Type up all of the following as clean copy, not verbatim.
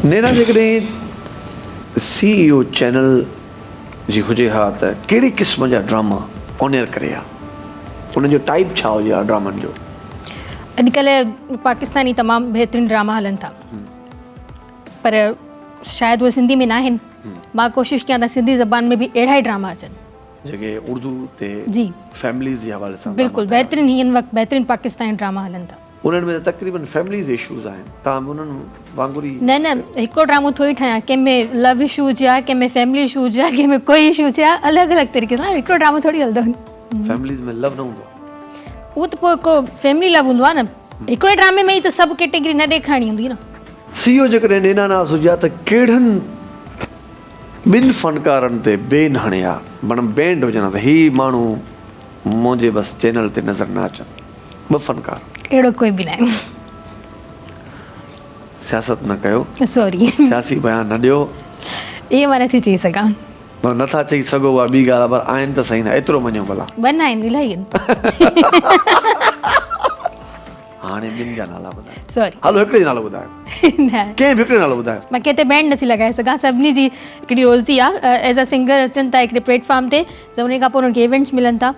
नैना जेकॾहिं CEO channel जी हुजे हा त कहिड़े क़िस्म जा ड्रामा ऑन एयर करे हा, उन्हनि जो टाइप छा हुजे हा ड्रामनि जो? अॼुकल्ह पाकिस्तानी तमामु बहितरीनु ड्रामा हलनि था, पर शायदि उहे सिंधी में न आहिनि। मां कोशिशि कयां त सिंधी ज़बान में बि अहिड़ा ई ड्रामा अचनि जेके उर्दू ते जी फैमिलीज़ जे हवाले सां बिल्कुलु बहितरीनु हिन वक़्तु बहितरीनु पाकिस्तानी ड्रामा हलनि था। उन्हनि में तक़रीबन फैमिलीज़ इशूज़ आहिनि, तव्हां बि उन्हनि वांगुरु ई न हिकिड़ो ड्रामो थोरी ठाहियां, कंहिंमें लव इशू हुजे, कंहिंमें फैमिली इशू हुजे, कंहिंमें कोई इशू हुजे, अलॻि अलॻि तरीक़े सां हिकिड़ो ड्रामो थोरी हलंदो। फैमिलीज़ में लव न हूंदो आहे? उहो त पोइ हिकिड़ो फैमिली लव हूंदो आहे न, हिकिड़े ड्रामे में ई त सभु कैटेगरी न ॾेखारणी हूंदी न। CEO जेकॾहिं नैना नाज़ हुजे हा त कहिड़नि ॿिनि फ़नकारनि ते बैन हणे हा, माना बैंड हुजनि त ही माण्हू मुंहिंजे बसि चैनल ते नज़र न अचनि? 2 फ़नकार। अहिड़ो कोई बि न आहे। सियासत न कयो, सॉरी, सियासी बयान न ॾियो। इहे मां नथी चई सघां। नथा चई सघो उहा ॿी ॻाल्हि आहे, पर आहिनि त सही न, एतिरो मञो भला। वन आहिनि, इलाही आहिनि। हाणे ॿिनि जा नाला ॿुधायो। सॉरी, हलो हिकिड़े जो नालो ॿुधायो। न कंहिं बि हिकिड़े नालो ॿुधायो। मां कंहिं ते बैंड नथी लॻाए सघां, सभिनी जी हिकिड़ी रोज़ी आहे। एज़ अ सिंगर अचनि था हिकिड़े प्लेटफॉर्म ते, त उन खां पोइ उन्हनि खे इवेंट्स मिलनि था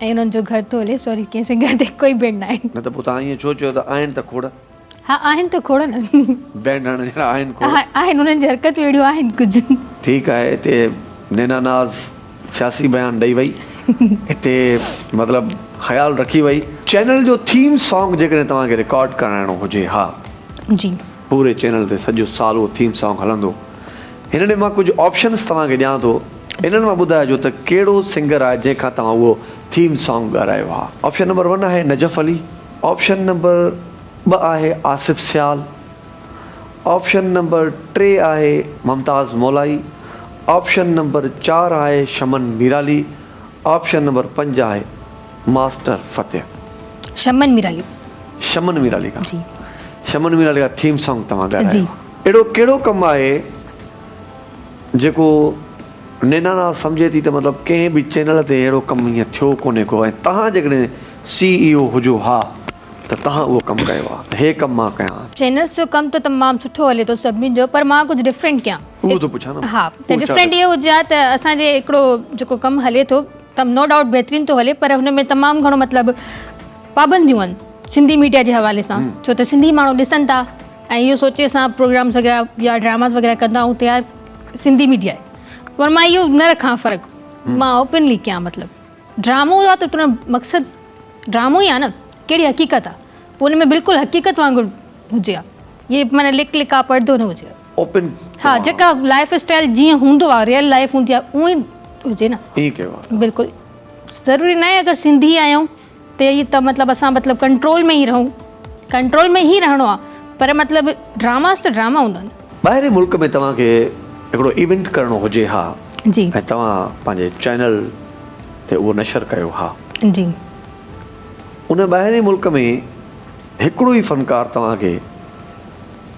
ऐं उन्हनि जो घर थो हले। सॉरी, कंहिं सिंगर ते कोई बैंड न आहे। न त पोइ तव्हां ईअं छो चयो त आहिनि त खोड़? हा आहिनि त खोड़ न, बैंड हणण जहिड़ा आहिनि खोड़। आहिनि, उन्हनि जी हरकतूं अहिड़ियूं आहिनि कुझु। ठीकु आहे, हिते नैना नाज़ सियासी बयान ॾेई वई, हिते मतिलबु ख़्यालु रखी वई। चैनल जो थीम सॉन्ग जेकॾहिं तव्हांखे रिकॉर्ड कराइणो हुजे हा, जी पूरे चैनल ते सॼो साल उहो थीम सॉन्ग हलंदो, हिन में मां कुझु ऑप्शन्स तव्हांखे ॾियां थो, इन्हनि मां ॿुधाइजो त कहिड़ो सिंगर आहे जंहिंखां तव्हां उहो थीम सॉन्ग ॻारायो आहे। ऑप्शन नंबर 1 आहे नजफ़ अली, ऑप्शन नंबर 2 आहे आसिफ़ सियाल, ऑप्शन नंबर 3 आहे मुमताज़ मौलाई, ऑप्शन नंबर 4 आहे शमन मीराली, ऑप्शन नंबर 5 आहे मास्टर फ़तेह। शमन मीराली। शमन मीराली का जी, शमन मीराली का थीम सॉन्ग तव्हां ॻाल्हायो। जी। अहिड़ो कहिड़ो कमु आहे जेको नैना नाज़ सम्झे थी त मतिलबु कंहिं बि चैनल ते अहिड़ो कमु ईअं थियो कोन्हे को, ऐं तव्हां जेकॾहिं CEO हुजो हा त तव्हां उहो कमु कयो आहे, हे कमु मां कयां? चैनल्स जो कमु त तमामु सुठो हले थो सभिनीनि जो, पर मां कुझु डिफरेंट कयां। उहो थो पुछां न। हा, त डिफरेंट इहो हुजे हा त असांजे हिकिड़ो जेको कमु हले थो त नो डाउट बहितरीनु थो हले, पर हुन में तमामु घणो मतिलबु पाबंदियूं आहिनि सिंधी मीडिया जे हवाले सां, छो त सिंधी माण्हू ॾिसनि था ऐं इहो सोचे असां प्रोग्राम्स वग़ैरह या ड्रामास वग़ैरह कंदा आहियूं त यार सिंधी मीडिया आहे, पर मां इहो न रखां फ़र्क़ु, मां ओपनली कयां। मतिलबु ड्रामो आहे त तुंहिंजो मक़सदु ड्रामो ई आहे न, कहिड़ी हक़ीक़त आहे, पोइ हुन में बिल्कुलु हक़ीक़त वांगुरु हुजे हा, इहे माना लिक लिक आहे, पर्दो न हुजे ओपन। हा, जेका लाइफ स्टाइल जीअं हूंदो आहे, रियल लाइफ हूंदी आहे, उअं ई हुजे न। ईअं कयो आहे बिल्कुलु ज़रूरी न आहे अगरि सिंधी आहियूं त इहे त मतिलबु असां मतिलबु कंट्रोल में ई रहूं, कंट्रोल में ई रहणो आहे, पर मतिलबु ड्रामास त ड्रामा हूंदा आहिनि। ॿाहिरि मुल्क में तव्हांखे हिकिड़ो इवेंट करिणो हुजे हा, जी, ऐं तव्हां पंहिंजे चैनल ते उहो नशर कयो हा, जी, उन ॿाहिरि मुल्क में हिकिड़ो ई फ़नकार तव्हांखे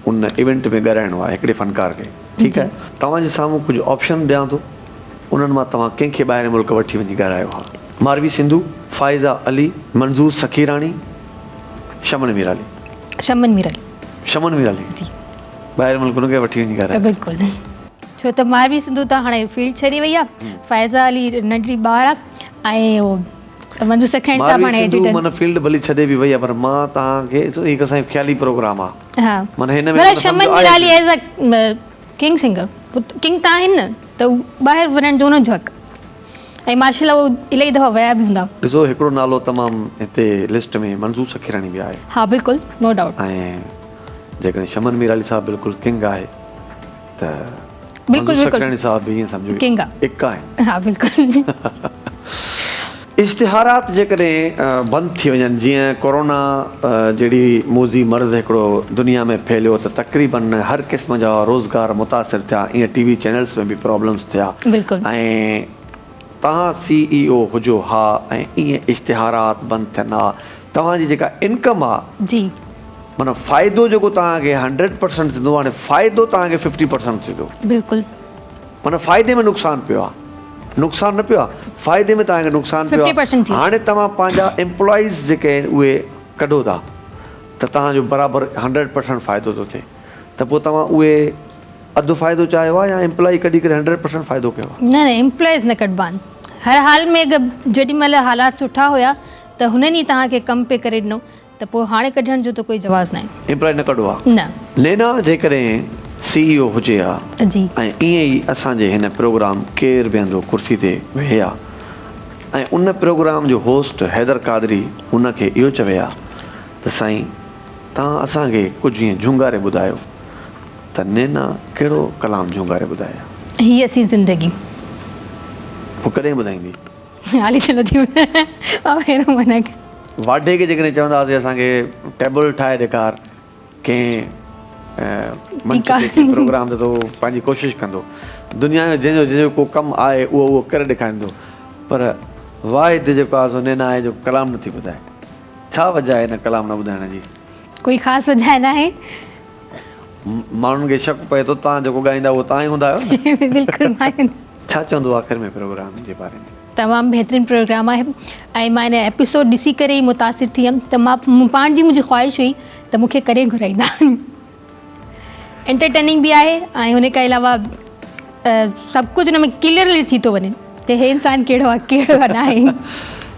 उन इवेंट में ॻाल्हाइणो आहे, हिकिड़े फ़नकार खे, ठीकु आहे, तव्हांजे साम्हूं कुझु ऑप्शन ॾियां थो, उन्हनि मां तव्हां कंहिंखे ॿाहिरि मुल्क वठी वञी ॻाल्हायो हा। मारवी सिंधू, फ़ाइज़ा अली, मंज़ूर सखीराणी, शमन मीराली। शमन मीराली। शमन मीराली जी, ॿाहिरि मुल्क उनखे वठी वञी ॻाल्हायो। बिल्कुलु, छो त मारवी सिंधू त हाणे फील्ड छॾी वई आहे, फ़ाइज़ा अली नंढड़ी ॿार आहे, ऐं उहो मंजू सखराणी साहब हाणे एडिटर। माना फील्ड भली छॾे बि वई आहे, पर मां तव्हांखे हिकु असांजो ख़्याली प्रोग्राम आहे। हा, माना हिन में मतिलबु Shaman Mirali as a king singer, king त आहिनि न, त ॿाहिरि वञण जो उन्हनि जो हक़, ऐं माशाल्लाह उहो इलाही दफ़ा विया बि हूंदा। ॾिसो हिकिड़ो नालो तमामु हिते लिस्ट में मंज़ूर सखीराणी बि आहे। हा बिल्कुलु, नो डाउट। ऐं जेकॾहिं शमन मीराली साहब बिल्कुलु किंग आहे त बिल्कुलु सखीराणी साहब बि ईअं सम्झो किंग आहे। हिकु आहे। हा बिल्कुलु। इश्तिहारात जेकॾहिं बंदि थी वञनि, जीअं कोरोना जहिड़ी मोज़ी मर्ज़ हिकिड़ो दुनिया में फैलियो त तक़रीबन हर क़िस्म जा रोज़गार मुतासिर थिया, ईअं TV चैनल्स में बि प्रॉब्लम्स थिया। बिल्कुलु। ऐं तव्हां CEO हुजो हा, ऐं ईअं इश्तिहारात बंदि थियनि हा, तव्हांजी जेका इनकम आहे, जी, माना फ़ाइदो जेको तव्हांखे 100% थींदो, हाणे फ़ाइदो तव्हांखे 50% थींदो। बिल्कुलु, माना फ़ाइदे में नुक़सानु पियो आहे, नुक़सानु न पियो आहे, फ़ाइदे में तव्हांखे नुक़सानु पियो आहे। हाणे तव्हां पंहिंजा एम्प्लॉइज़ जेके आहिनि उहे कढो था त तव्हांजो बराबरि 100% फ़ाइदो थो थिए, त पोइ तव्हां उहे अधु फ़ाइदो चाहियो आहे या एम्प्लॉई कढी करे 100% फ़ाइदो कयो आहे? न न एम्प्लॉइज़ न कढिबा आहिनि। हर हाल में जेॾी महिल हालात सुठा हुया त हुननि ई तव्हांखे कमु पे करे ॾिनो, त पोइ हाणे कढण जो त कोई जवाज़ न आहे। एम्प्लॉई न कढो आहे। न नैना जेकॾहिं CEO हुजे हा जी ऐं ईअं ई असांजे हिन प्रोग्राम केरु बीहंदो कुर्सी ते वेहे हा ऐं उन प्रोग्राम जो होस्ट हैदर कादरी उनखे इहो चवे हा त साईं तव्हां असांखे कुझु ईअं झुंगारे ॿुधायो, त नैना कहिड़ो कलाम झुंगारे ॿुधाया? हीअ असीं ज़िंदगी पोइ कॾहिं ॿुधाईंदी? हाली चलो थी पहिरों मना वाढे खे जेकॾहिं चवंदासीं असांखे टेबल ठाहे ॾेखार कंहिं मंच ते कंहिं प्रोग्राम ते, त पंहिंजी कोशिशि कंदो, दुनिया में जंहिंजो को कमु आहे उहो करे ॾेखारींदो, पर वाह हिते जेको आहे सो नैना आहे जो कलाम नथी ॿुधाए। छा वजह आहे हिन कलाम न ॿुधाइण जी? कोई ख़ासि वजह न आहे। माण्हुनि खे शक पए थो तव्हां जेको ॻाईंदा उहो तव्हां ई हूंदा आहियो न। बिल्कुलु छा चवंदो आख़िर में प्रोग्राम जे बारे में? तमामु बहितरीनु प्रोग्राम आहे ऐं मां हिन एपिसोड ॾिसी करे ई मुतासिर थी हुयमि त मां पाण जी मुंहिंजी ख़्वाहिश हुई त मूंखे करे घुराईंदा। एंटरटेनिंग बि आहे ऐं हुन खां अलावा सभु कुझु हुन में क्लियरली थी थो वञे त हे इंसानु कहिड़ो आहे कहिड़ो न आहे।